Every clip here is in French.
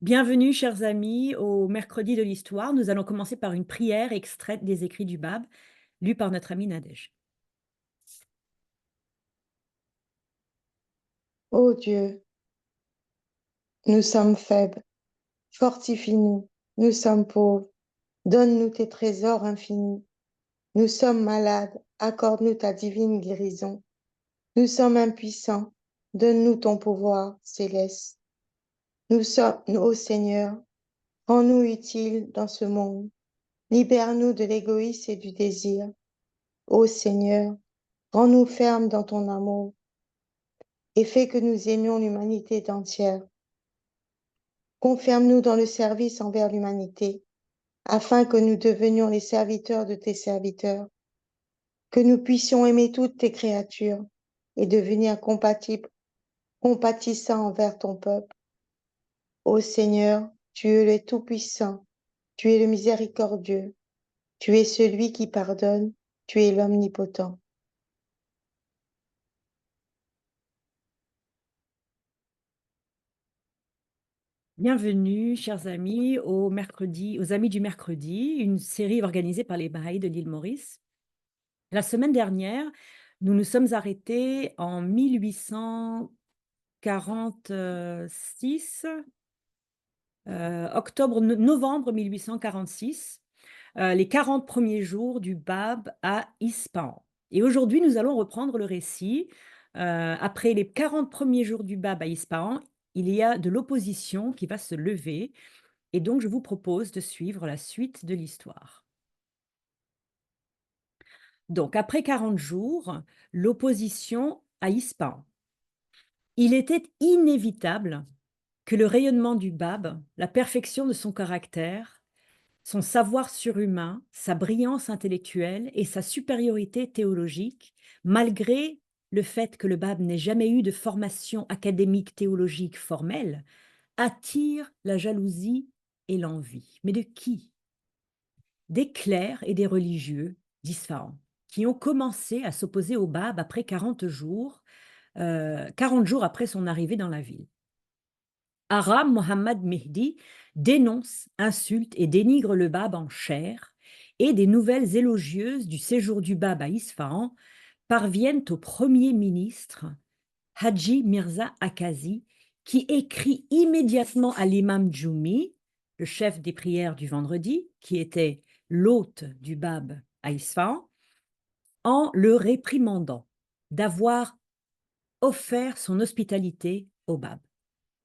Bienvenue, chers amis, au mercredi de l'histoire. Nous allons commencer par une prière extraite des écrits du Bab, lue par notre ami Nadège. Ô Dieu, nous sommes faibles, fortifie-nous, nous sommes pauvres, donne-nous tes trésors infinis. Nous sommes malades, accorde-nous ta divine guérison. Nous sommes impuissants, donne-nous ton pouvoir céleste. Nous sommes, ô Seigneur, rends-nous utiles dans ce monde. Libère-nous de l'égoïsme et du désir. Ô Seigneur, rends-nous fermes dans ton amour et fais que nous aimions l'humanité entière. Confirme-nous dans le service envers l'humanité afin que nous devenions les serviteurs de tes serviteurs, que nous puissions aimer toutes tes créatures et devenir compatissants envers ton peuple. Ô Seigneur, tu es le Tout-Puissant, tu es le Miséricordieux, tu es celui qui pardonne, tu es l'Omnipotent. Bienvenue, chers amis, aux Amis du mercredi, une série organisée par les Baha'is de l'île Maurice. La semaine dernière, nous nous sommes arrêtés en 1846, novembre 1846, les 40 premiers jours du Bab à Ispahan. Et aujourd'hui, nous allons reprendre le récit. Après les 40 premiers jours du Bab à Ispahan, il y a de l'opposition qui va se lever. Et donc, je vous propose de suivre la suite de l'histoire. Donc, après 40 jours, l'opposition à Ispahan. Il était inévitable que le rayonnement du Bab, la perfection de son caractère, son savoir surhumain, sa brillance intellectuelle et sa supériorité théologique, malgré le fait que le Bab n'ait jamais eu de formation académique théologique formelle, attire la jalousie et l'envie. Mais de qui? Des clercs et des religieux d'Isfahan, qui ont commencé à s'opposer au Bab après 40 jours, 40 jours après son arrivée dans la ville. Aram Mohammad Mehdi dénonce, insulte et dénigre le Bab en chair, et des nouvelles élogieuses du séjour du Bab à Isfahan parviennent au Premier ministre Haji Mirza Akazi, qui écrit immédiatement à l'imam Djoumi, le chef des prières du vendredi, qui était l'hôte du Bab à Isfahan, en le réprimandant d'avoir offert son hospitalité au Bab.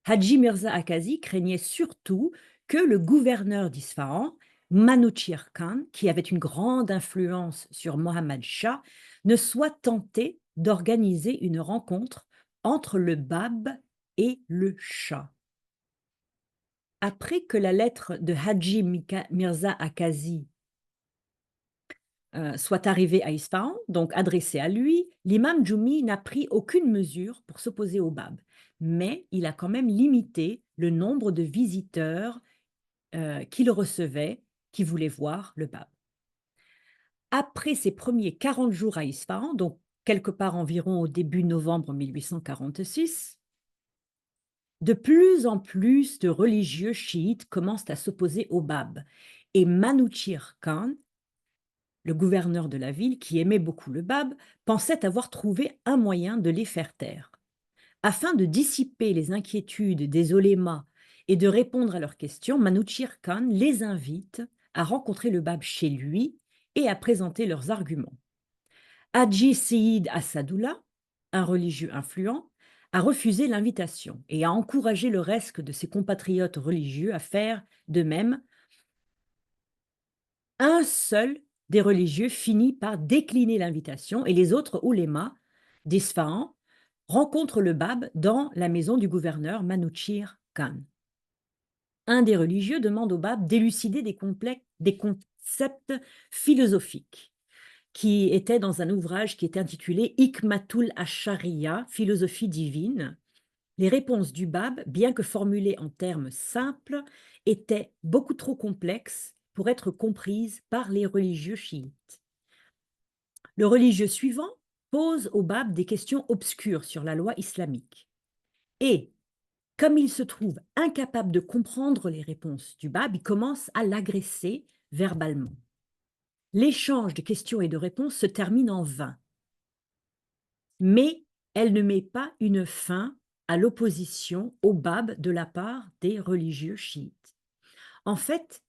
Haji Mirza Akazi craignait surtout que le gouverneur d'Isfahan, Manouchir Khan, qui avait une grande influence sur Mohammad Shah, ne soit tenté d'organiser une rencontre entre le Bab et le Shah. Après que la lettre de Haji Mirza Akazi soit arrivée à Isfahan, donc adressée à lui, l'imam Djoumi n'a pris aucune mesure pour s'opposer au Bab, mais il a quand même limité le nombre de visiteurs qui le recevaient, qui voulaient voir le Bab. Après ses premiers 40 jours à Isfahan, donc quelque part environ au début novembre 1846, de plus en plus de religieux chiites commencent à s'opposer au Bab. Et Manouchir Khan, le gouverneur de la ville, qui aimait beaucoup le Bab, pensait avoir trouvé un moyen de les faire taire. Afin de dissiper les inquiétudes des oulémas et de répondre à leurs questions, Manouchir Khan les invite à rencontrer le Bab chez lui et à présenter leurs arguments. Hadji Seyyid Assadoullah, un religieux influent, a refusé l'invitation et a encouragé le reste de ses compatriotes religieux à faire de même. Un seul des religieux finit par décliner l'invitation et les autres oulémas d'Isfahan rencontrent le Bab dans la maison du gouverneur Manouchir Khan. Un des religieux demande au Bab d'élucider des concepts philosophiques qui étaient dans un ouvrage qui était intitulé Hikmatul Ashariya, philosophie divine. Les réponses du Bab, bien que formulées en termes simples, étaient beaucoup trop complexes pour être comprises par les religieux chiites. Le religieux suivant pose au Bab des questions obscures sur la loi islamique. Et Comme il se trouve incapable de comprendre les réponses du Bab, il commence à l'agresser verbalement. L'échange de questions et de réponses se termine en vain, mais elle ne met pas une fin à l'opposition au Bab de la part des religieux chiites. En fait,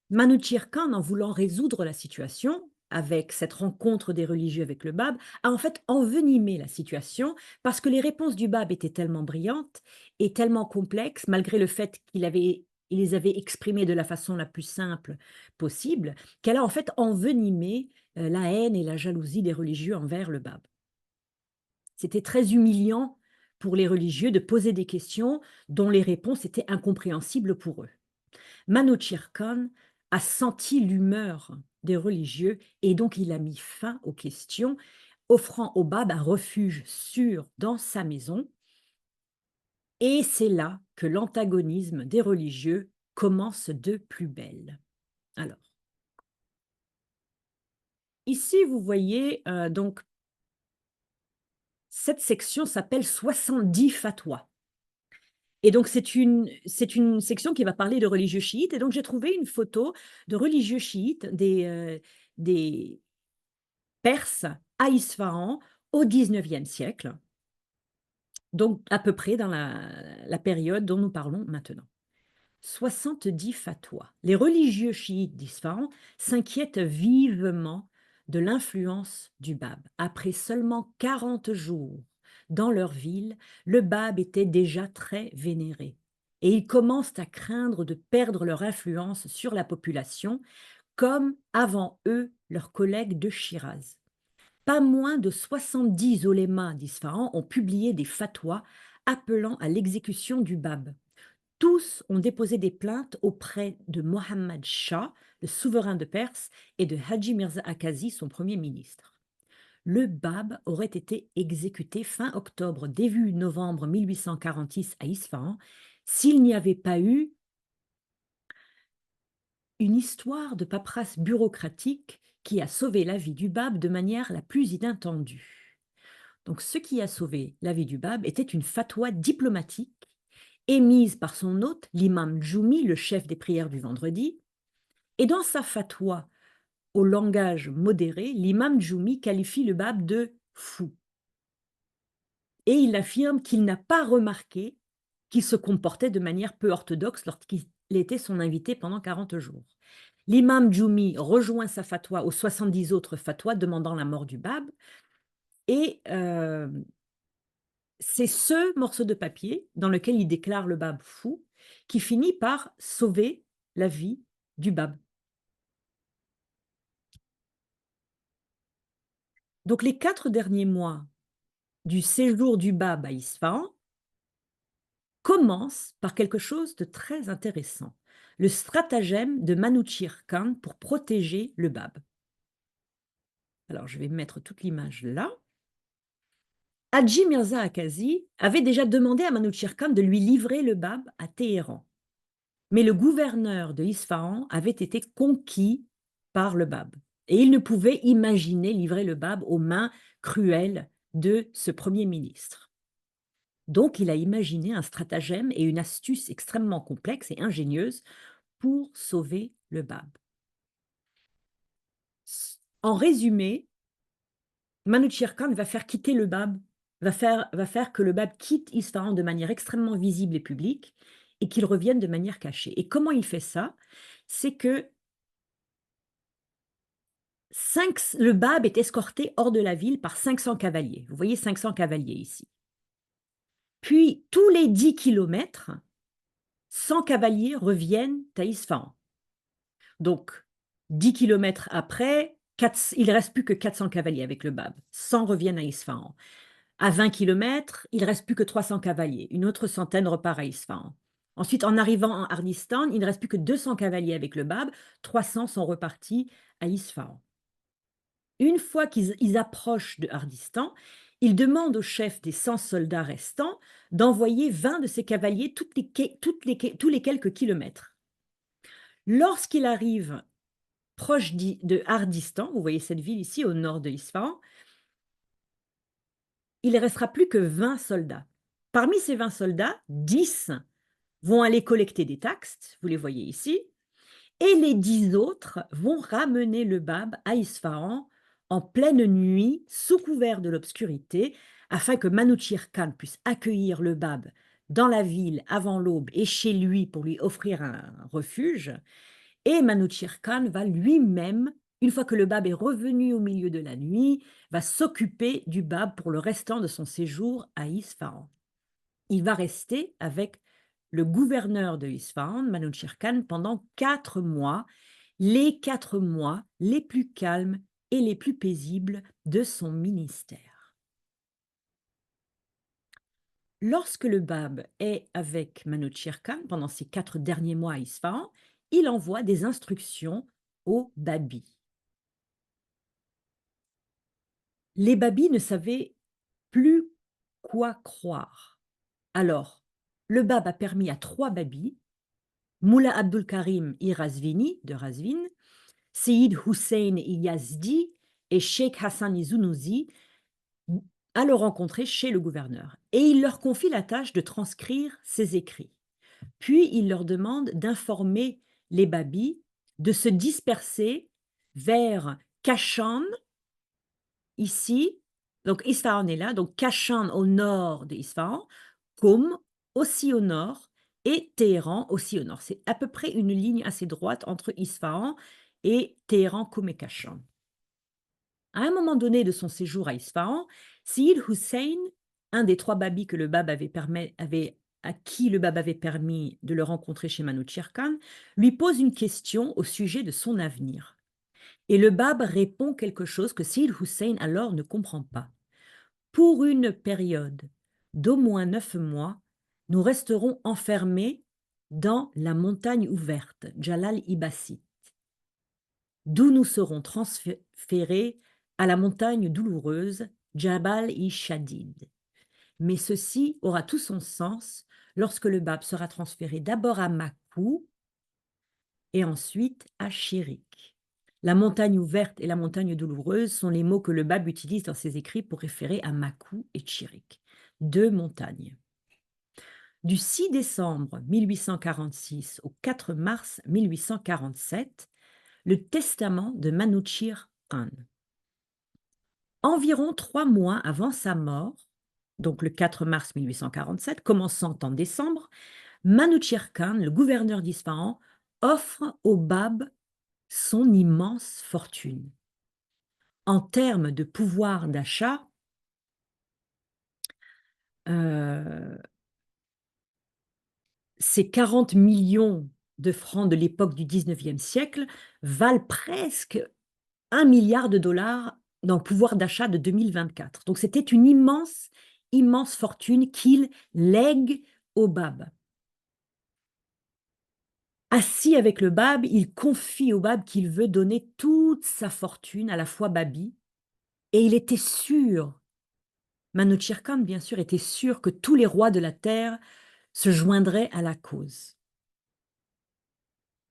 Manouchir Khan, en voulant résoudre la situation, avec cette rencontre des religieux avec le Bab, a en fait envenimé la situation parce que les réponses du Bab étaient tellement brillantes et tellement complexes, malgré le fait il les avait exprimées de la façon la plus simple possible, qu'elle a en fait envenimé la haine et la jalousie des religieux envers le Bab. C'était très humiliant pour les religieux de poser des questions dont les réponses étaient incompréhensibles pour eux. Manouchir Khan a senti l'humeur des religieux et donc il a mis fin aux questions, offrant au Bab un refuge sûr dans sa maison. Et c'est là que l'antagonisme des religieux commence de plus belle. Alors, ici, vous voyez, donc, cette section s'appelle 70 fatwas. Et donc, c'est une section qui va parler de religieux chiites. Et donc, j'ai trouvé une photo de religieux chiites, des Perses à Isfahan au XIXe siècle, donc à peu près dans la période dont nous parlons maintenant. 70 fatwas. Les religieux chiites d'Isfahan s'inquiètent vivement de l'influence du Bab. Après seulement 40 jours dans leur ville, le Bab était déjà très vénéré et ils commencent à craindre de perdre leur influence sur la population, comme avant eux leurs collègues de Shiraz. Pas moins de 70 oulémas d'Isfahan ont publié des fatwas appelant à l'exécution du Bab. Tous ont déposé des plaintes auprès de Mohammad Shah, le souverain de Perse, et de Haji Mirza Akazi, son premier ministre. Le Bab aurait été exécuté fin octobre, début novembre 1846 à Isfahan, s'il n'y avait pas eu une histoire de paperasse bureaucratique qui a sauvé la vie du Bab de manière la plus inattendue. Donc, ce qui a sauvé la vie du Bab était une fatwa diplomatique émise par son hôte, l'imam Djoumi, le chef des prières du vendredi. Et dans sa fatwa, au langage modéré, l'imam Djoumi qualifie le Bab de fou. Et il affirme qu'il n'a pas remarqué qu'il se comportait de manière peu orthodoxe lorsqu'il était son invité pendant 40 jours. L'imam Djoumi rejoint sa fatwa aux 70 autres fatwas demandant la mort du Bab. Et c'est ce morceau de papier dans lequel il déclare le Bab fou qui finit par sauver la vie du Bab. Donc les 4 derniers mois du séjour du Bab à Isfahan commencent par quelque chose de très intéressant, le stratagème de Manouchir Khan pour protéger le Bab. Alors je vais mettre toute l'image là. Haji Mirza Akazi avait déjà demandé à Manouchir Khan de lui livrer le Bab à Téhéran. Mais le gouverneur de Isfahan avait été conquis par le Bab. Et il ne pouvait imaginer livrer le Bab aux mains cruelles de ce Premier ministre. Donc il a imaginé un stratagème et une astuce extrêmement complexe et ingénieuse pour sauver le Bab. En résumé, Manouchir Khan va faire quitter le Bab, va faire que le Bab quitte Isfahan de manière extrêmement visible et publique et qu'il revienne de manière cachée. Et comment il fait ça? C'est que le Bab est escorté hors de la ville par 500 cavaliers. Vous voyez 500 cavaliers ici. Puis, tous les 10 kilomètres, 100 cavaliers reviennent à Isfahan. Donc, 10 kilomètres après, il ne reste plus que 400 cavaliers avec le Bab. 100 reviennent à Isfahan. À 20 kilomètres, il ne reste plus que 300 cavaliers. Une autre centaine repart à Isfahan. Ensuite, en arrivant en Hardistan, il ne reste plus que 200 cavaliers avec le Bab. 300 sont repartis à Isfahan. Une fois qu'ils approchent de Hardistan, ils demandent au chef des 100 soldats restants d'envoyer 20 de ses cavaliers tous les quelques kilomètres. Lorsqu'il arrive proche de Hardistan, vous voyez cette ville ici au nord de Isfahan, il ne restera plus que 20 soldats. Parmi ces 20 soldats, 10 vont aller collecter des taxes, vous les voyez ici, et les 10 autres vont ramener le Bab à Isfahan en pleine nuit, sous couvert de l'obscurité, afin que Manuchir Khan puisse accueillir le Bab dans la ville avant l'aube et chez lui pour lui offrir un refuge. Et Manuchir Khan va lui-même, une fois que le Bab est revenu au milieu de la nuit, va s'occuper du Bab pour le restant de son séjour à Isfahan. Il va rester avec le gouverneur de Isfahan, Manuchir Khan, pendant 4 mois, les 4 mois les plus calmes et les plus paisibles de son ministère. Lorsque le Bab est avec Manuchir Khan pendant ces 4 derniers mois à Isfahan, il envoie des instructions aux Babis. Les Babis ne savaient plus quoi croire. Alors, le Bab a permis à 3 Babis, Moula Abdul Karim Irazvini de Razvin, Seyyid Hussein Yazdi et Sheikh Hassan Izunuzi, à le rencontrer chez le gouverneur. Et il leur confie la tâche de transcrire ses écrits. Puis il leur demande d'informer les Babis de se disperser vers Kashan, ici, donc Isfahan est là, donc Kashan au nord de Isfahan, Qom aussi au nord, et Téhéran aussi au nord. C'est à peu près une ligne assez droite entre Isfahan et Téhéran, Qom et Kashan. À un moment donné de son séjour à Isfahan, Seyyid Hussein, un des 3 Babis que le Bab à qui le Bab avait permis de le rencontrer chez Manuchir Khan, lui pose une question au sujet de son avenir. Et le Bab répond quelque chose que Seyyid Hussein alors ne comprend pas. Pour une période d'au moins 9 mois, nous resterons enfermés dans la montagne ouverte, Jalal Ibassi, d'où nous serons transférés à la montagne douloureuse, Jabal-i-Shadid. Mais ceci aura tout son sens lorsque le Bab sera transféré d'abord à Makou et ensuite à Chirik. La montagne ouverte et la montagne douloureuse sont les mots que le Bab utilise dans ses écrits pour référer à Makou et Chirik, 2 montagnes. Du 6 décembre 1846 au 4 mars 1847, le testament de Manuchir Khan. Environ 3 mois avant sa mort, donc le 4 mars 1847, commençant en décembre, Manuchir Khan, le gouverneur d'Isfahan, offre au Bab son immense fortune. En termes de pouvoir d'achat, ces 40 millions de francs de l'époque du 19e siècle valent presque 1 milliard de dollars dans le pouvoir d'achat de 2024. Donc c'était une immense, immense fortune qu'il lègue au Bab. Assis avec le Bab, il confie au Bab qu'il veut donner toute sa fortune à la foi Babi, et il était sûr, Manuchir Khan bien sûr était sûr que tous les rois de la terre se joindraient à la cause.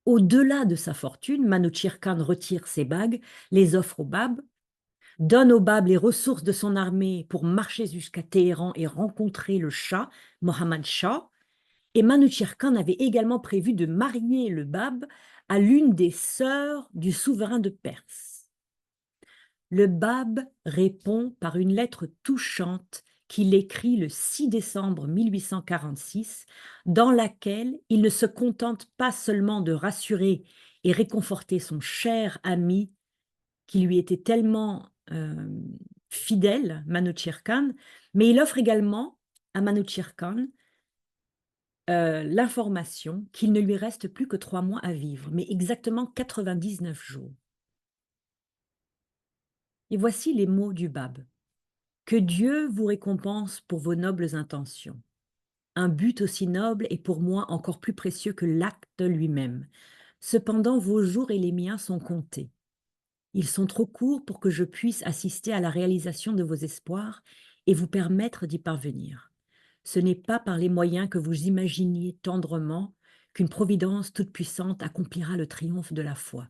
Au-delà de sa fortune, Manuchir Khan retire ses bagues, les offre au Bab, donne au Bab les ressources de son armée pour marcher jusqu'à Téhéran et rencontrer le Shah, Mohammad Shah. Et Manuchir Khan avait également prévu de marier le Bab à l'une des sœurs du souverain de Perse. Le Bab répond par une lettre touchante qu'il écrit le 6 décembre 1846, dans laquelle il ne se contente pas seulement de rassurer et réconforter son cher ami qui lui était tellement fidèle, Manuchir Khan, mais il offre également à Manuchir Khan l'information qu'il ne lui reste plus que 3 mois à vivre, mais exactement 99 jours. Et voici les mots du Bab. Que Dieu vous récompense pour vos nobles intentions. Un but aussi noble est pour moi encore plus précieux que l'acte lui-même. Cependant, vos jours et les miens sont comptés. Ils sont trop courts pour que je puisse assister à la réalisation de vos espoirs et vous permettre d'y parvenir. Ce n'est pas par les moyens que vous imaginiez tendrement qu'une providence toute-puissante accomplira le triomphe de la foi.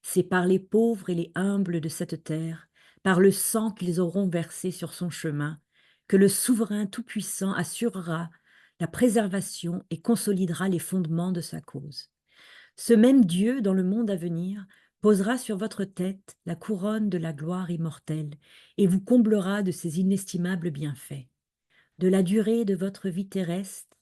C'est par les pauvres et les humbles de cette terre, par le sang qu'ils auront versé sur son chemin, que le souverain tout-puissant assurera la préservation et consolidera les fondements de sa cause. Ce même Dieu, dans le monde à venir, posera sur votre tête la couronne de la gloire immortelle et vous comblera de ses inestimables bienfaits. De la durée de votre vie terrestre,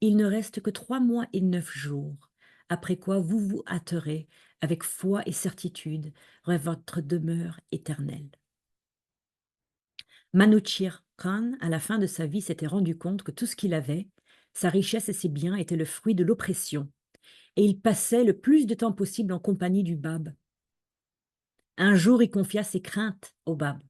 il ne reste que 3 mois et 9 jours, après quoi vous vous hâterez avec foi et certitude vers votre demeure éternelle. Manuchir Khan, à la fin de sa vie, s'était rendu compte que tout ce qu'il avait, sa richesse et ses biens, étaient le fruit de l'oppression, et il passait le plus de temps possible en compagnie du Bab. Un jour, il confia ses craintes au Bab.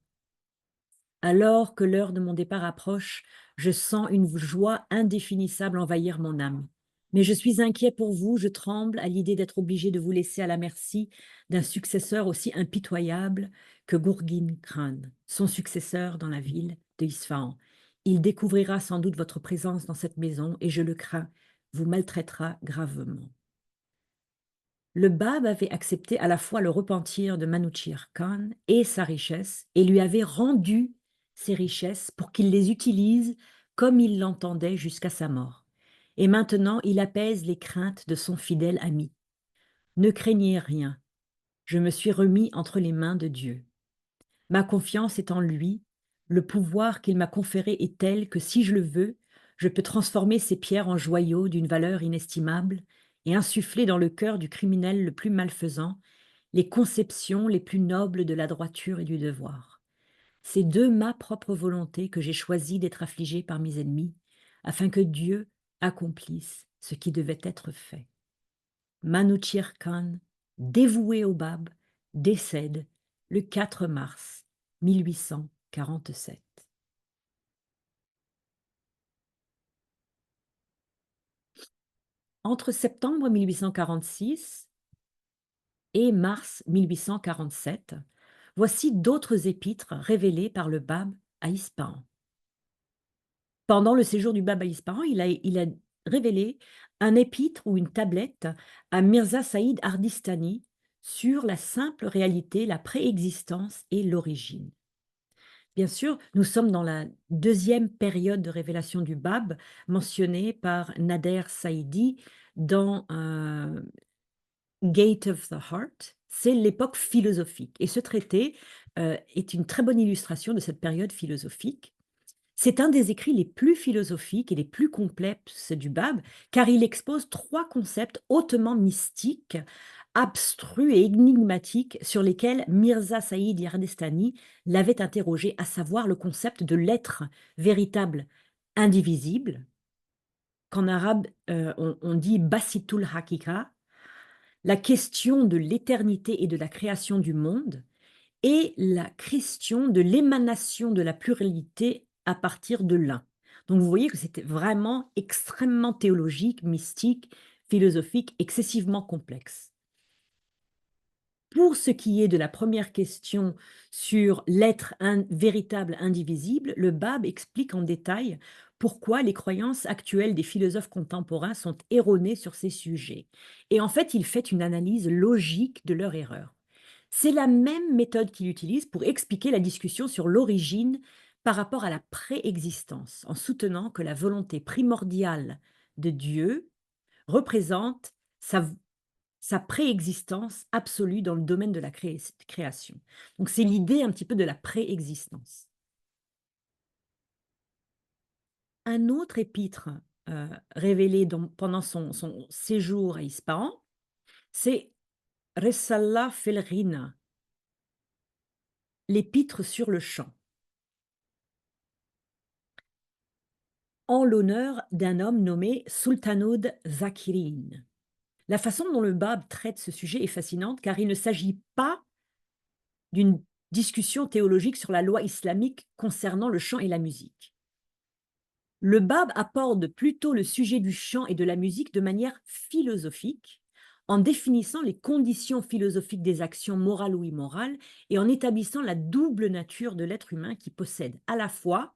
Alors que l'heure de mon départ approche, je sens une joie indéfinissable envahir mon âme. Mais je suis inquiet pour vous, je tremble à l'idée d'être obligé de vous laisser à la merci d'un successeur aussi impitoyable que Gurgin Khan, son successeur dans la ville de Isfahan. Il découvrira sans doute votre présence dans cette maison et je le crains, vous maltraitera gravement. Le Bab avait accepté à la fois le repentir de Manuchir Khan et sa richesse et lui avait rendu ses richesses pour qu'il les utilise comme il l'entendait jusqu'à sa mort. Et maintenant, il apaise les craintes de son fidèle ami. Ne craignez rien, je me suis remis entre les mains de Dieu. Ma confiance est en lui, le pouvoir qu'il m'a conféré est tel que si je le veux, je peux transformer ces pierres en joyaux d'une valeur inestimable et insuffler dans le cœur du criminel le plus malfaisant les conceptions les plus nobles de la droiture et du devoir. C'est de ma propre volonté que j'ai choisi d'être affligé par mes ennemis, afin que Dieu accomplisse ce qui devait être fait. Manuchir Khan, dévoué au Bab, décède le 4 mars 1847. Entre septembre 1846 et mars 1847, voici d'autres épîtres révélées par le Bab à Ispahan. Pendant le séjour du Bab à Ispahan, il a révélé un épître ou une tablette à Mirza Saïd Hardistani sur la simple réalité, la préexistence et l'origine. Bien sûr, nous sommes dans la deuxième période de révélation du Bab, mentionnée par Nader Saïdi dans Gate of the Heart. C'est l'époque philosophique. Et ce traité est une très bonne illustration de cette période philosophique. C'est un des écrits les plus philosophiques et les plus complexes du Bab, car il expose 3 concepts hautement mystiques, abstrus et énigmatiques sur lesquels Mirza Saïd Yardestani l'avait interrogé, à savoir le concept de l'être véritable indivisible, qu'en arabe on dit Basitul Hakika, la question de l'éternité et de la création du monde, et la question de l'émanation de la pluralité à partir de l'un. Donc vous voyez que c'était vraiment extrêmement théologique, mystique, philosophique, excessivement complexe. Pour ce qui est de la première question sur l'être véritable indivisible, le Bab explique en détail pourquoi les croyances actuelles des philosophes contemporains sont erronées sur ces sujets. Et en fait, il fait une analyse logique de leur erreur. C'est la même méthode qu'il utilise pour expliquer la discussion sur l'origine par rapport à la préexistence, en soutenant que la volonté primordiale de Dieu représente sa préexistence absolue dans le domaine de la création. Donc c'est l'idée un petit peu de la préexistence. Un autre épître révélé pendant son séjour à Ispahan, c'est Ressallah Felrina, l'épître sur le chant, en l'honneur d'un homme nommé Sultanud Zakirin. La façon dont le Bab traite ce sujet est fascinante car il ne s'agit pas d'une discussion théologique sur la loi islamique concernant le chant et la musique. Le Bab aborde plutôt le sujet du chant et de la musique de manière philosophique, en définissant les conditions philosophiques des actions morales ou immorales et en établissant la double nature de l'être humain qui possède à la fois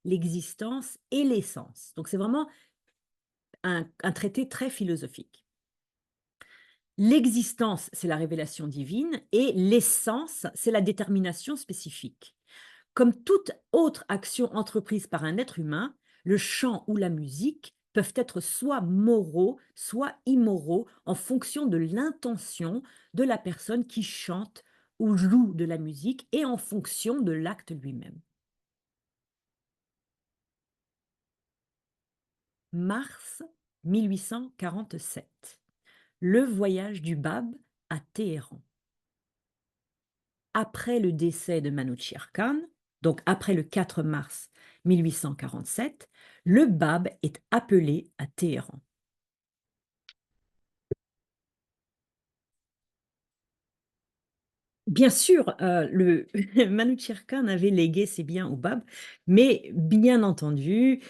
l'existence et l'essence. Donc c'est vraiment un traité très philosophique. L'existence, c'est la révélation divine et l'essence, c'est la détermination spécifique. Comme toute autre action entreprise par un être humain, le chant ou la musique peuvent être soit moraux, soit immoraux, en fonction de l'intention de la personne qui chante ou joue de la musique et en fonction de l'acte lui-même. Mars 1847. Le voyage du Bab à Téhéran. Après le décès de Manouchihr Khan, donc après le 4 mars 1847, le Bab est appelé à Téhéran. Bien sûr, le Manouchihr Khan avait légué ses biens au Bab, mais bien entendu,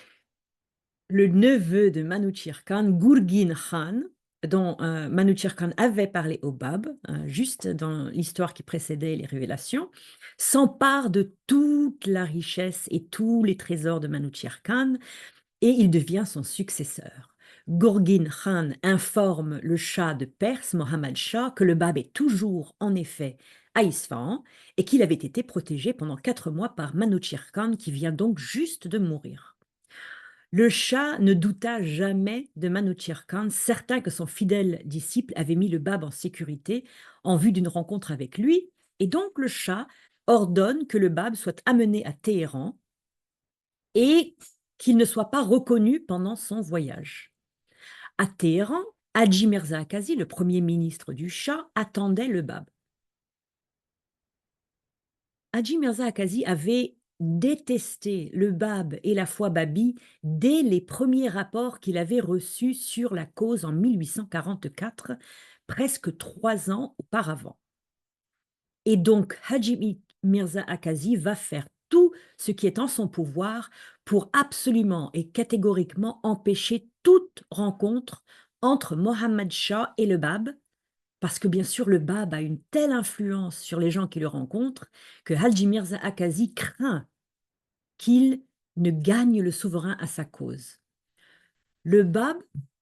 le neveu de Manouchihr Khan, Gurgin Khan, dont Manouchihr Khan avait parlé au Bab, juste dans l'histoire qui précédait les révélations, s'empare de toute la richesse et tous les trésors de Manouchihr Khan et il devient son successeur. Gurgin Khan informe le Shah de Perse, Mohammad Shah, que le Bab est toujours, en effet, à Isfahan et qu'il avait été protégé pendant 4 mois par Manouchihr Khan, qui vient donc juste de mourir. Le Shah ne douta jamais de Manouchihr Khan, certain que son fidèle disciple avait mis le Bab en sécurité en vue d'une rencontre avec lui, et donc le Shah ordonne que le Bab soit amené à Téhéran et qu'il ne soit pas reconnu pendant son voyage. À Téhéran, Hadji Mirza Akazi, le premier ministre du Shah, attendait le Bab. Hadji Mirza Akazi avait détesté le Bab et la foi babi dès les premiers rapports qu'il avait reçus sur la cause en 1844, presque 3 ans auparavant. Et donc, Hadji Mirza Akazi va faire tout ce qui est en son pouvoir pour absolument et catégoriquement empêcher toute rencontre entre Mohammad Shah et le Bab, parce que bien sûr le Bab a une telle influence sur les gens qui le rencontrent que Hadji Mirza Akazi craint qu'il ne gagne le souverain à sa cause. Le Bab,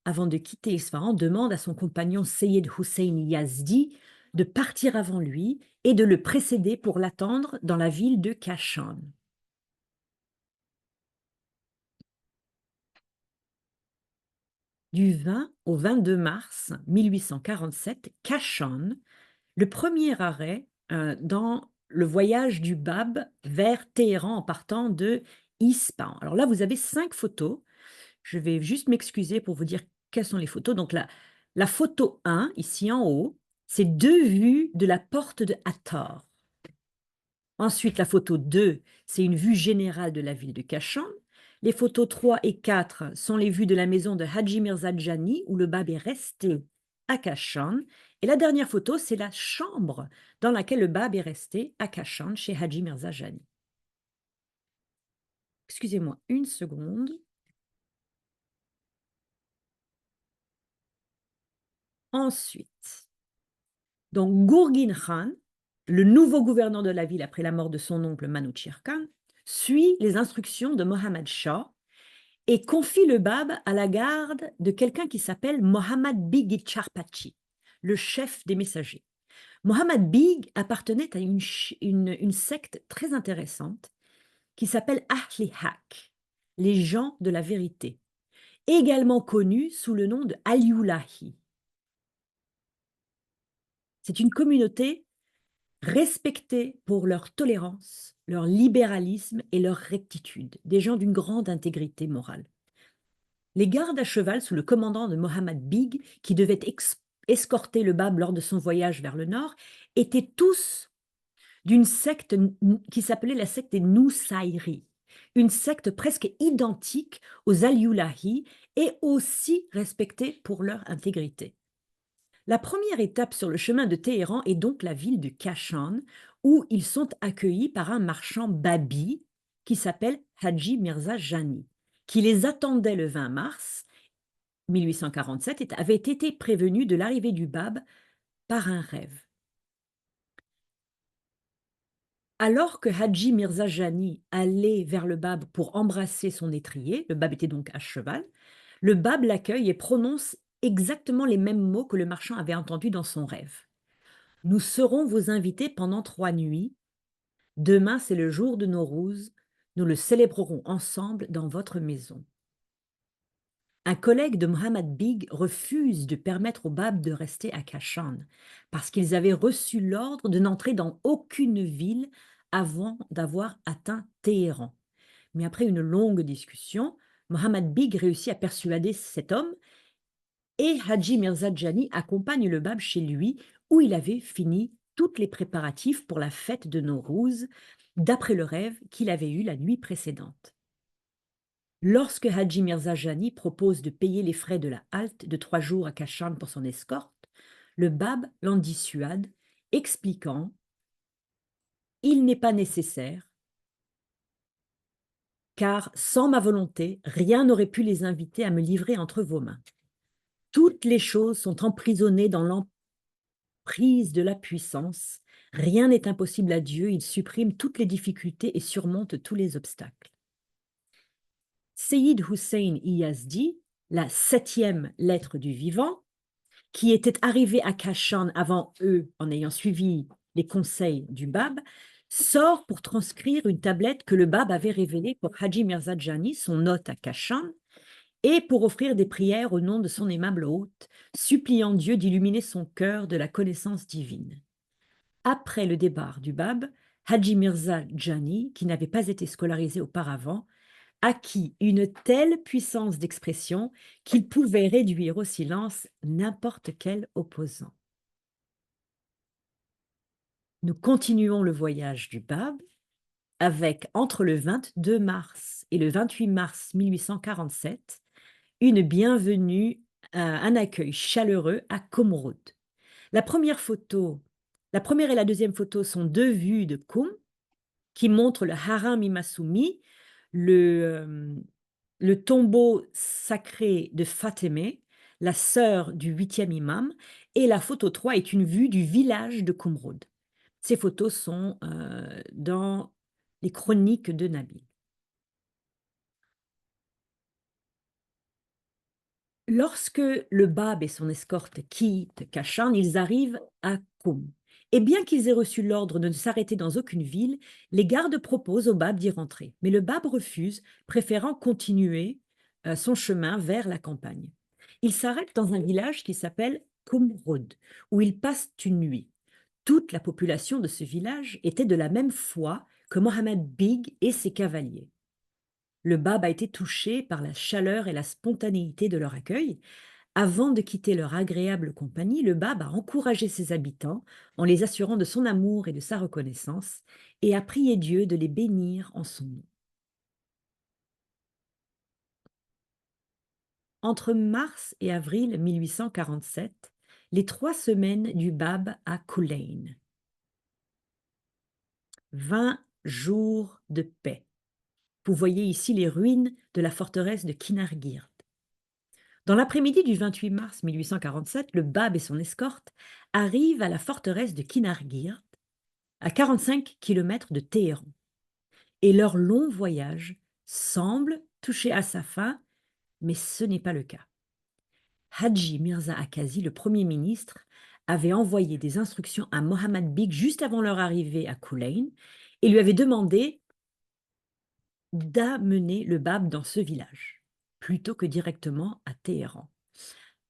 avant de quitter Isfahan, demande à son compagnon Seyyed Hussein Yazdi de partir avant lui et de le précéder pour l'attendre dans la ville de Kashan. Du 20 au 22 mars 1847, Kashan, le premier arrêt dans le voyage du Bab vers Téhéran en partant de Ispahan. Alors là, vous avez 5 photos. Je vais juste m'excuser pour vous dire quelles sont les photos. Donc la photo 1, ici en haut, c'est 2 vues de la porte de Hattor. Ensuite, la photo 2, c'est une vue générale de la ville de Kashan. Les photos 3 et 4 sont les vues de la maison de Hadji Mirza Jani, où le Bab est resté à Kashan. Et la dernière photo, c'est la chambre dans laquelle le Bab est resté à Kashan, chez Hadji Mirza Jani. Excusez-moi une seconde. Ensuite, donc Gurgin Khan, le nouveau gouverneur de la ville après la mort de son oncle Manouchihr Khan, suit les instructions de Mohammad Shah et confie le Bab à la garde de quelqu'un qui s'appelle Mohammad Big Charpachi, le chef des messagers. Mohammad Big appartenait à une secte très intéressante qui s'appelle Ahli Haq, les gens de la vérité, également connus sous le nom de Aliulahi. C'est une communauté respectés pour leur tolérance, leur libéralisme et leur rectitude, des gens d'une grande intégrité morale. Les gardes à cheval sous le commandant de Mohammad Big, qui devait escorter le Bab lors de son voyage vers le nord, étaient tous d'une secte qui s'appelait la secte des Nusayri, une secte presque identique aux Aliulahi et aussi respectée pour leur intégrité. La première étape sur le chemin de Téhéran est donc la ville de Kashan, où ils sont accueillis par un marchand babi qui s'appelle Hadji Mirza Jani, qui les attendait le 20 mars 1847 et avait été prévenu de l'arrivée du Bab par un rêve. Alors que Hadji Mirza Jani allait vers le Bab pour embrasser son étrier, le Bab était donc à cheval, le Bab l'accueille et prononce exactement les mêmes mots que le marchand avait entendus dans son rêve. Nous serons vos invités pendant 3 nuits. Demain, c'est le jour de Nowruz. Nous le célébrerons ensemble dans votre maison. Un collègue de Mohammed Beg refuse de permettre au Bab de rester à Kashan parce qu'ils avaient reçu l'ordre de n'entrer dans aucune ville avant d'avoir atteint Téhéran. Mais après une longue discussion, Mohammed Beg réussit à persuader cet homme et Haji Mirza Jani accompagne le Bab chez lui où il avait fini tous les préparatifs pour la fête de Nowruz d'après le rêve qu'il avait eu la nuit précédente. Lorsque Haji Mirza Jani propose de payer les frais de la halte de 3 jours à Kashan pour son escorte, le Bab l'en dissuade, expliquant « Il n'est pas nécessaire, car sans ma volonté, rien n'aurait pu les inviter à me livrer entre vos mains. Toutes les choses sont emprisonnées dans l'emprise de la puissance. Rien n'est impossible à Dieu, il supprime toutes les difficultés et surmonte tous les obstacles. » Seyyid Hussein Yazdi, la 7e lettre du vivant, qui était arrivé à Kashan avant eux en ayant suivi les conseils du Bab, sort pour transcrire une tablette que le Bab avait révélée pour Haji Mirza Jani, son hôte à Kashan, et pour offrir des prières au nom de son aimable hôte, suppliant Dieu d'illuminer son cœur de la connaissance divine. Après le départ du Bab, Haji Mirza Jani, qui n'avait pas été scolarisé auparavant, acquis une telle puissance d'expression qu'il pouvait réduire au silence n'importe quel opposant. Nous continuons le voyage du Bab avec, entre le 22 mars et le 28 mars 1847, une bienvenue, un accueil chaleureux à Qumrud. La première et la deuxième photo sont 2 vues de Qum qui montrent le Haram Imasumi, le tombeau sacré de Fatemeh, la sœur du 8e imam, et la photo 3 est une vue du village de Qumrud. Ces photos sont dans les chroniques de Nabil. Lorsque le Bab et son escorte quittent Kashan, ils arrivent à Qum. Et bien qu'ils aient reçu l'ordre de ne s'arrêter dans aucune ville, les gardes proposent au Bab d'y rentrer. Mais le Bab refuse, préférant continuer son chemin vers la campagne. Il s'arrête dans un village qui s'appelle Qumrud, où il passe une nuit. Toute la population de ce village était de la même foi que Mohammed Beg et ses cavaliers. Le Bab a été touché par la chaleur et la spontanéité de leur accueil. Avant de quitter leur agréable compagnie, le Bab a encouragé ses habitants en les assurant de son amour et de sa reconnaissance et a prié Dieu de les bénir en son nom. Entre mars et avril 1847, les 3 semaines du Bab à Kulain. 20 jours de paix. Vous voyez ici les ruines de la forteresse de Kinargird. Dans l'après-midi du 28 mars 1847, le Bab et son escorte arrivent à la forteresse de Kinargird, à 45 km de Téhéran. Et leur long voyage semble toucher à sa fin, mais ce n'est pas le cas. Haji Mirza Akazi, le Premier ministre, avait envoyé des instructions à Mohammed Beg juste avant leur arrivée à Kulain et lui avait demandé d'amener le Bab dans ce village, plutôt que directement à Téhéran.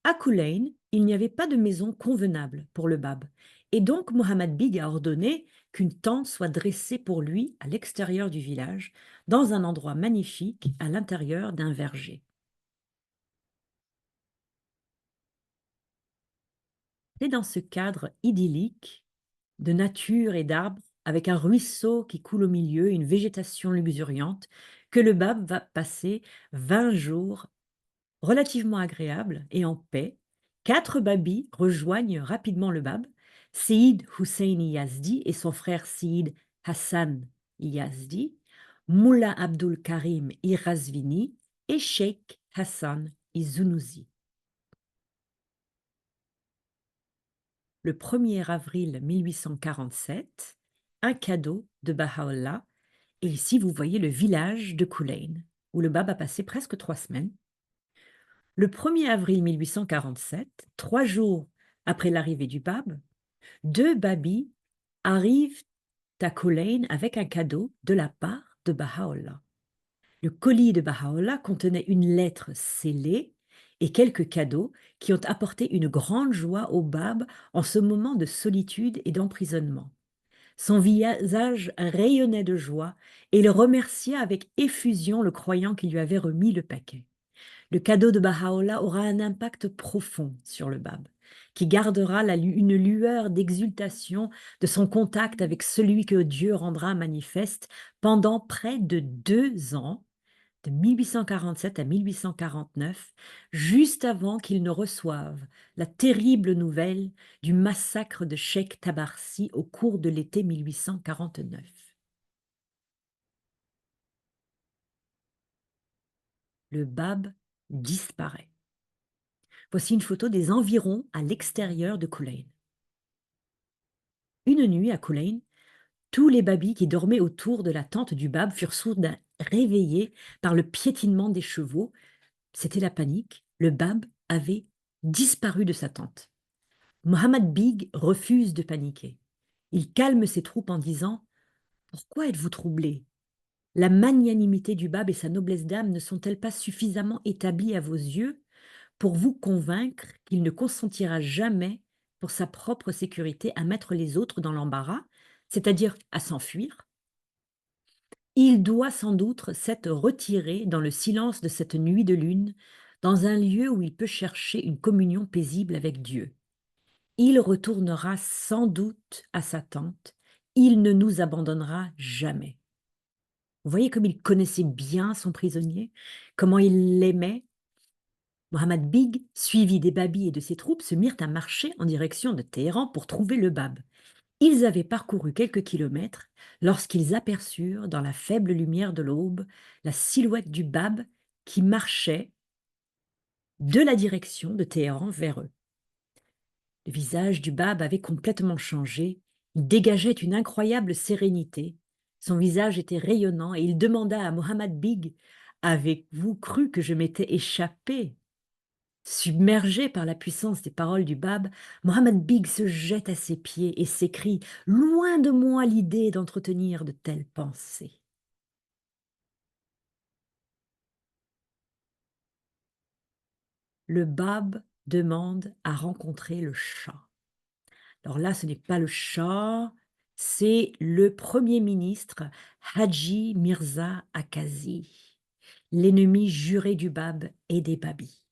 À Kulain, il n'y avait pas de maison convenable pour le Bab, et donc Mohammed Beg a ordonné qu'une tente soit dressée pour lui à l'extérieur du village, dans un endroit magnifique à l'intérieur d'un verger. C'est dans ce cadre idyllique de nature et d'arbres, avec un ruisseau qui coule au milieu, une végétation luxuriante, que le Bab va passer 20 jours relativement agréables et en paix. 4 babis rejoignent rapidement le Bab, Seyyid Hussein Yazdi et son frère Seyyid Hassan Yazdi, Mullah Abdul Karim Irazvini et Sheikh Hassan Izunouzi. Le 1er avril 1847, un cadeau de Baha'u'llah. Et ici, vous voyez le village de Kulain, où le Bab a passé presque 3 semaines. Le 1er avril 1847, 3 jours après l'arrivée du Bab, 2 babis arrivent à Culain avec un cadeau de la part de Baha'u'llah. Le colis de Baha'u'llah contenait une lettre scellée et quelques cadeaux qui ont apporté une grande joie au Bab en ce moment de solitude et d'emprisonnement. Son visage rayonnait de joie et il remercia avec effusion le croyant qui lui avait remis le paquet. Le cadeau de Baha'u'llah aura un impact profond sur le Bab, qui gardera une lueur d'exultation de son contact avec celui que Dieu rendra manifeste pendant près de 2 ans, de 1847 à 1849, juste avant qu'il ne reçoive la terrible nouvelle du massacre de Cheikh Tabarsi au cours de l'été 1849. Le Bab disparaît. Voici une photo des environs à l'extérieur de Culain. Une nuit à Culain, tous les babis qui dormaient autour de la tente du Bab furent soudain réveillés par le piétinement des chevaux. C'était la panique. Le Bab avait disparu de sa tente. Mohammad Big refuse de paniquer. Il calme ses troupes en disant « Pourquoi êtes-vous troublés? La magnanimité du Bab et sa noblesse d'âme ne sont-elles pas suffisamment établies à vos yeux pour vous convaincre qu'il ne consentira jamais, pour sa propre sécurité, à mettre les autres dans l'embarras, c'est-à-dire à s'enfuir? Il doit sans doute s'être retiré dans le silence de cette nuit de lune, dans un lieu où il peut chercher une communion paisible avec Dieu. Il retournera sans doute à sa tente, il ne nous abandonnera jamais. » Vous voyez comme il connaissait bien son prisonnier, comment il l'aimait. Mohammad Big, suivi des babis et de ses troupes, se mirent à marcher en direction de Téhéran pour trouver le Bab. Ils avaient parcouru quelques kilomètres lorsqu'ils aperçurent, dans la faible lumière de l'aube, la silhouette du Bab qui marchait de la direction de Téhéran vers eux. Le visage du Bab avait complètement changé, il dégageait une incroyable sérénité, son visage était rayonnant et il demanda à Mohammad Big « Avez-vous cru que je m'étais échappé ?» Submergé par la puissance des paroles du Bab, Mohammad Big se jette à ses pieds et s'écrie « Loin de moi l'idée d'entretenir de telles pensées. » Le Bab demande à rencontrer le Shah. Alors là, ce n'est pas le Shah, c'est le Premier ministre Haji Mirza Akazi, l'ennemi juré du Bab et des Babis.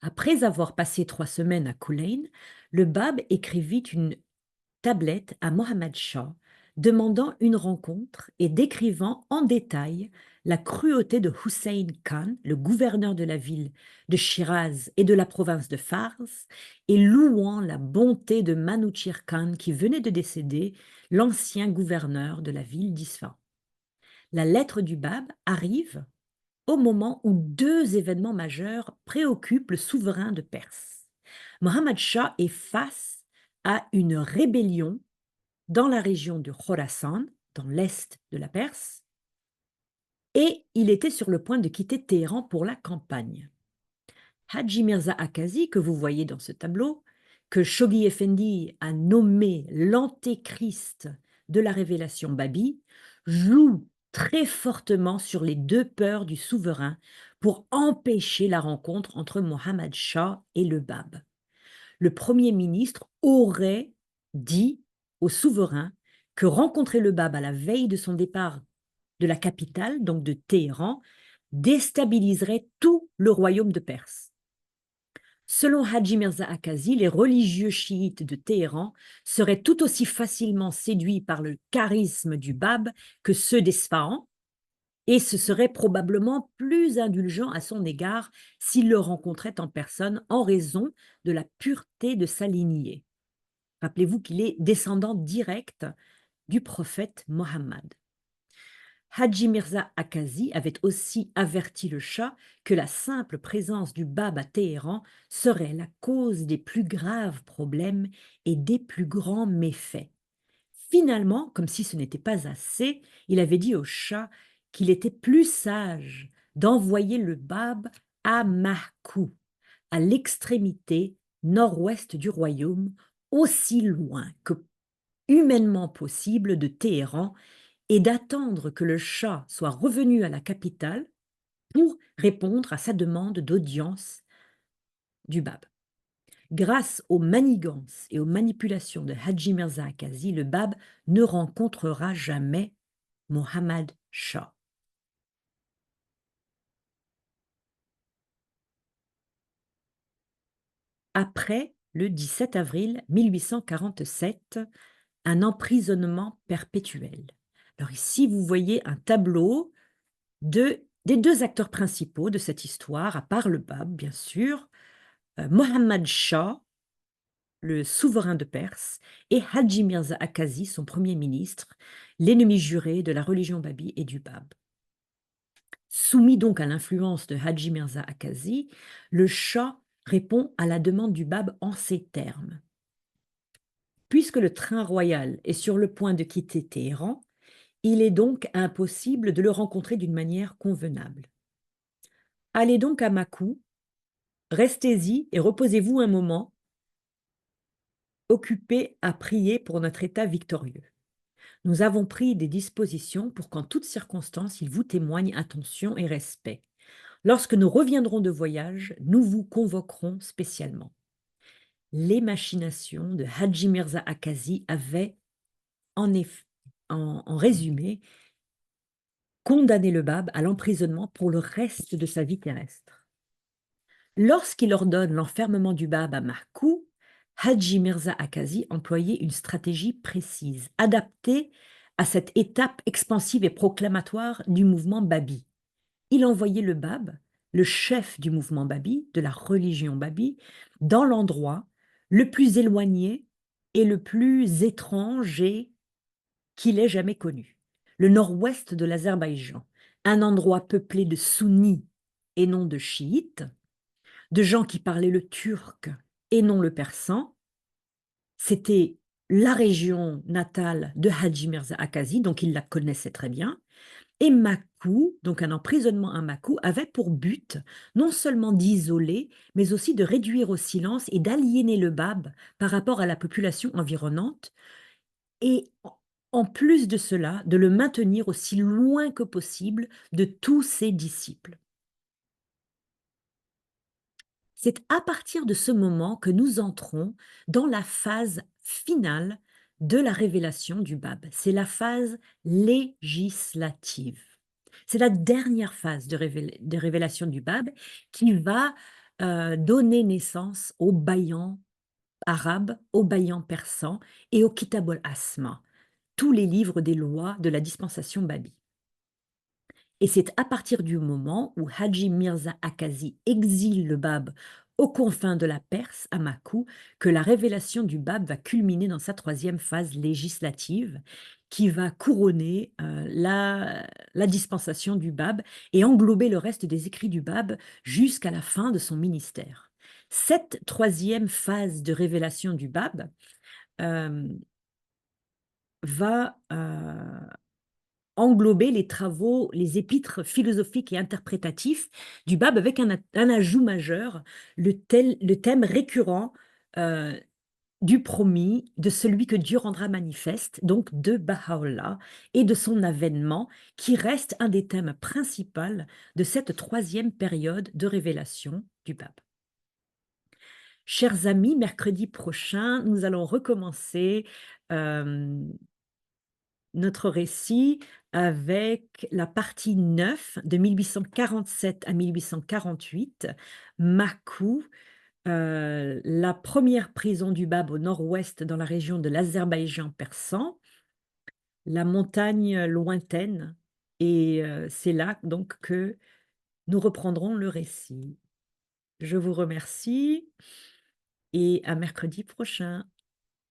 Après avoir passé 3 semaines à Culain, le Bab écrivit une tablette à Mohammad Shah, demandant une rencontre et décrivant en détail la cruauté de Hussein Khan, le gouverneur de la ville de Shiraz et de la province de Fars, et louant la bonté de Manuchir Khan qui venait de décéder, l'ancien gouverneur de la ville d'Isfahan. La lettre du Bab arrive au moment où 2 événements majeurs préoccupent le souverain de Perse. Mohammad Shah est face à une rébellion dans la région de Khorasan, dans l'est de la Perse, et il était sur le point de quitter Téhéran pour la campagne. Haji Mirza Akazi, que vous voyez dans ce tableau, que Shoghi Effendi a nommé l'antéchrist de la révélation Babi, joue très fortement sur les 2 peurs du souverain pour empêcher la rencontre entre Mohammad Shah et le Bab. Le Premier ministre aurait dit au souverain que rencontrer le Bab à la veille de son départ de la capitale, donc de Téhéran, déstabiliserait tout le royaume de Perse. Selon Haji Mirza Akazi, les religieux chiites de Téhéran seraient tout aussi facilement séduits par le charisme du Bab que ceux d'Esfahan, et ce serait probablement plus indulgent à son égard s'il le rencontrait en personne en raison de la pureté de sa lignée. Rappelez-vous qu'il est descendant direct du prophète Mohammed. Haji Mirza Akazi avait aussi averti le Shah que la simple présence du Bab à Téhéran serait la cause des plus graves problèmes et des plus grands méfaits. Finalement, comme si ce n'était pas assez, il avait dit au Shah qu'il était plus sage d'envoyer le Bab à Mahkou, à l'extrémité nord-ouest du royaume, aussi loin que humainement possible de Téhéran et d'attendre que le Shah soit revenu à la capitale pour répondre à sa demande d'audience du Bab. Grâce aux manigances et aux manipulations de Haji Mirza Akazi, le Bab ne rencontrera jamais Mohammad Shah. Après le 17 avril 1847, un emprisonnement perpétuel. Alors ici, vous voyez un tableau des deux acteurs principaux de cette histoire, à part le Bab, bien sûr, Mohammad Shah, le souverain de Perse, et Haji Mirza Akazi, son premier ministre, l'ennemi juré de la religion babi et du Bab. Soumis donc à l'influence de Haji Mirza Akazi, le Shah répond à la demande du Bab en ces termes. Puisque le train royal est sur le point de quitter Téhéran, il est donc impossible de le rencontrer d'une manière convenable. Allez donc à Makou, restez-y et reposez-vous un moment, occupés à prier pour notre État victorieux. Nous avons pris des dispositions pour qu'en toutes circonstances, il vous témoigne attention et respect. Lorsque nous reviendrons de voyage, nous vous convoquerons spécialement. Les machinations de Haji Mirza Akazi avaient, en résumé, condamné le Bab à l'emprisonnement pour le reste de sa vie terrestre. Lorsqu'il ordonne l'enfermement du Bab à Makou, Haji Mirza Akazi employait une stratégie précise, adaptée à cette étape expansive et proclamatoire du mouvement Babi. Il envoyait le Bab, le chef du mouvement Babi, de la religion Babi, dans l'endroit le plus éloigné et le plus étranger qu'il ait jamais connu, le nord-ouest de l'Azerbaïdjan, un endroit peuplé de sunnis et non de chiites, de gens qui parlaient le turc et non le persan. C'était la région natale de Haji Mirza Akazi, donc il la connaissait très bien. Et Makou, donc un emprisonnement à Makou, avait pour but non seulement d'isoler, mais aussi de réduire au silence et d'aliéner le Bab par rapport à la population environnante, et en plus de cela, de le maintenir aussi loin que possible de tous ses disciples. C'est à partir de ce moment que nous entrons dans la phase finale de la révélation du Bab. C'est la phase législative. C'est la dernière phase de révélation du Bab qui va donner naissance au bayan arabe, au bayan persan et au Kitab al-Asma, tous les livres des lois de la dispensation Babi. Et c'est à partir du moment où Haji Mirza Akazi exile le Bab aux confins de la Perse, à Makou, que la révélation du Bab va culminer dans sa troisième phase législative, qui va couronner la dispensation du Bab et englober le reste des écrits du Bab jusqu'à la fin de son ministère. Cette troisième phase de révélation du Bab va englober les travaux, les épîtres philosophiques et interprétatifs du Bab avec un ajout majeur, le thème récurrent du promis, de celui que Dieu rendra manifeste, donc de Baha'u'llah et de son avènement, qui reste un des thèmes principaux de cette troisième période de révélation du Bab. Chers amis, mercredi prochain, nous allons recommencer notre récit avec la partie 9 de 1847 à 1848, Makou, la première prison du Bab au nord-ouest dans la région de l'Azerbaïdjan persan, la montagne lointaine, et c'est là donc que nous reprendrons le récit. Je vous remercie et à mercredi prochain.